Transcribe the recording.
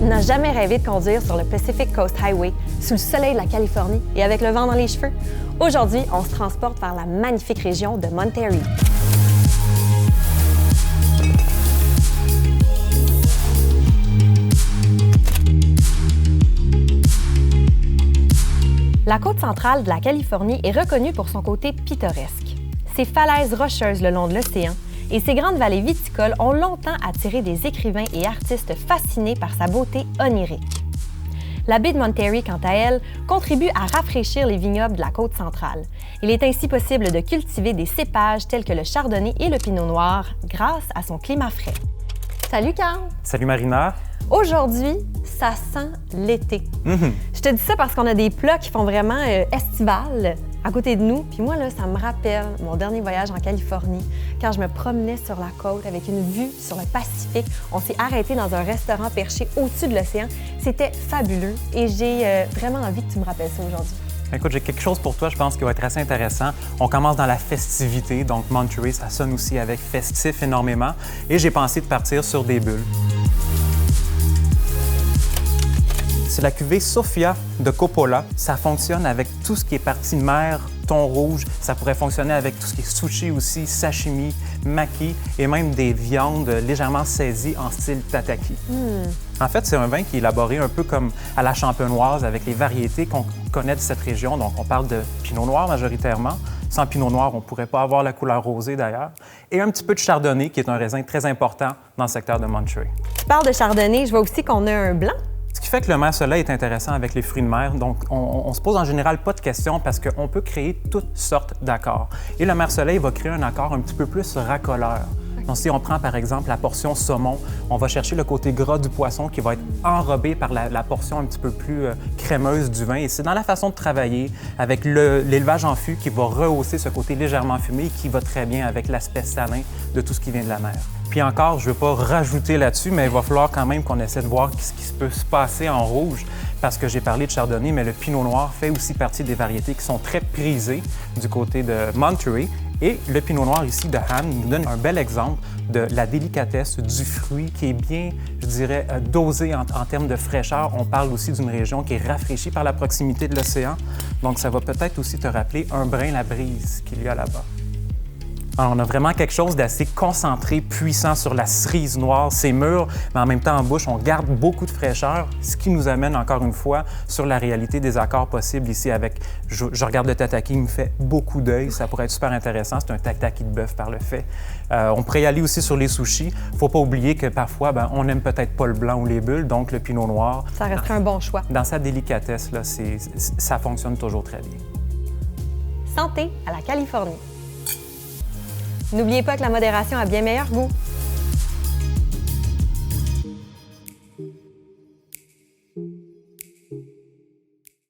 n'a jamais rêvé de conduire sur le Pacific Coast Highway, sous le soleil de la Californie et avec le vent dans les cheveux? Aujourd'hui, on se transporte vers la magnifique région de Monterey. La côte centrale de la Californie est reconnue pour son côté pittoresque. Ses falaises rocheuses le long de l'océan et ses grandes vallées viticoles ont longtemps attiré des écrivains et artistes fascinés par sa beauté onirique. La baie de Monterey, quant à elle, contribue à rafraîchir les vignobles de la côte centrale. Il est ainsi possible de cultiver des cépages tels que le chardonnay et le pinot noir grâce à son climat frais. Salut Carl! Salut Marina! Aujourd'hui, ça sent l'été. Je te dis ça parce qu'on a des plats qui font vraiment estival à côté de nous. Puis moi, là, ça me rappelle mon dernier voyage en Californie, quand je me promenais sur la côte avec une vue sur le Pacifique. On s'est arrêté dans un restaurant perché au-dessus de l'océan. C'était fabuleux et j'ai vraiment envie que tu me rappelles ça aujourd'hui. Écoute, j'ai quelque chose pour toi, je pense, qui va être assez intéressant. On commence dans la festivité, donc Monterey, ça sonne aussi avec festif énormément. Et j'ai pensé de partir sur des bulles. C'est la cuvée Sophia de Coppola. Ça fonctionne avec tout ce qui est partie mer, thon rouge. Ça pourrait fonctionner avec tout ce qui est sushi aussi, sashimi, maki et même des viandes légèrement saisies en style tataki. En fait, c'est un vin qui est élaboré un peu comme à la champenoise avec les variétés qu'on connaît de cette région. Donc, on parle de pinot noir majoritairement. Sans pinot noir, on ne pourrait pas avoir la couleur rosée d'ailleurs. Et un petit peu de chardonnay, qui est un raisin très important dans le secteur de Monterey. Tu parles de chardonnay, je vois aussi qu'on a un blanc. Ce qui fait que le mer soleil est intéressant avec les fruits de mer. Donc, on se pose en général pas de questions parce qu'on peut créer toutes sortes d'accords. Et le mer soleil va créer un accord un petit peu plus racoleur. Donc, si on prend par exemple la portion saumon, on va chercher le côté gras du poisson qui va être enrobé par la portion un petit peu plus crémeuse du vin. Et c'est dans la façon de travailler avec l'élevage en fût qui va rehausser ce côté légèrement fumé et qui va très bien avec l'aspect salin de tout ce qui vient de la mer. Puis encore, je ne veux pas rajouter là-dessus, mais il va falloir quand même qu'on essaie de voir ce qui peut se passer en rouge, parce que j'ai parlé de chardonnay, mais le pinot noir fait aussi partie des variétés qui sont très prisées du côté de Monterey. Et le pinot noir ici de Han nous donne un bel exemple de la délicatesse du fruit qui est bien, je dirais, dosé en termes de fraîcheur. On parle aussi d'une région qui est rafraîchie par la proximité de l'océan. Donc, ça va peut-être aussi te rappeler un brin la brise qu'il y a là-bas. Alors, on a vraiment quelque chose d'assez concentré, puissant sur la cerise noire. C'est mûr, mais en même temps, en bouche, on garde beaucoup de fraîcheur, ce qui nous amène encore une fois sur la réalité des accords possibles ici avec... Je regarde le tataki, il me fait beaucoup d'œil. Ça pourrait être super intéressant. C'est un tataki de bœuf par le fait. On pourrait y aller aussi sur les sushis. Faut pas oublier que parfois, on n'aime peut-être pas le blanc ou les bulles, donc le pinot noir... Ça resterait un bon choix. Dans sa délicatesse, là, ça fonctionne toujours très bien. Santé à la Californie! N'oubliez pas que la modération a bien meilleur goût.